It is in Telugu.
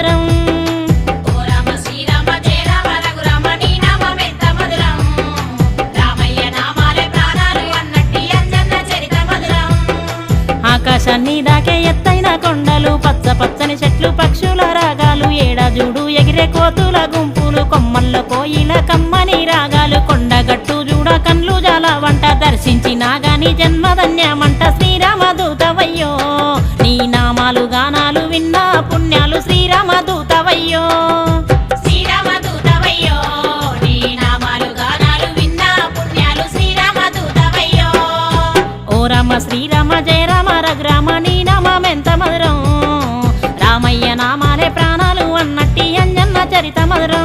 మధురం ఓ రామ శ్రీరామ జయ రామ రఘురామ నీ నామమెంత మధురం రామయ్య నామాలే ప్రాణాలు అన్నట్టి అంజన్న చరిత మధురం ఆకాశాన్ని దాకే ఎత్తైన కొండలు పచ్చ పచ్చని చెట్లు పక్షుల రాగాలు ఏడాజుడు ఎగిరే కోతుల గుంపులు కొమ్మల్ల కోయిల కమ్మని రాగాలు కొండగట్టు చూడ కండ్లు జాల వంట దర్శించినా గాని జన్మధన్యమంట శ్రీరామదూతవయ్యో నీ నామాలు గానాలు విన్నా పుణ్యాలు శ్రీరామదూతవయ్యో శ్రీరామదూతవయ్యో నీ నామాలు గానాలు విన్నా పుణ్యాలు శ్రీరామదూతవయ్యో ఓ రామ శ్రీరామ జయ రామ రఘురామ నీ నామమెంత మధురం రామయ్య నామాలే ప్రాణాలు అన్నట్టి అంజన్న చరిత మధురం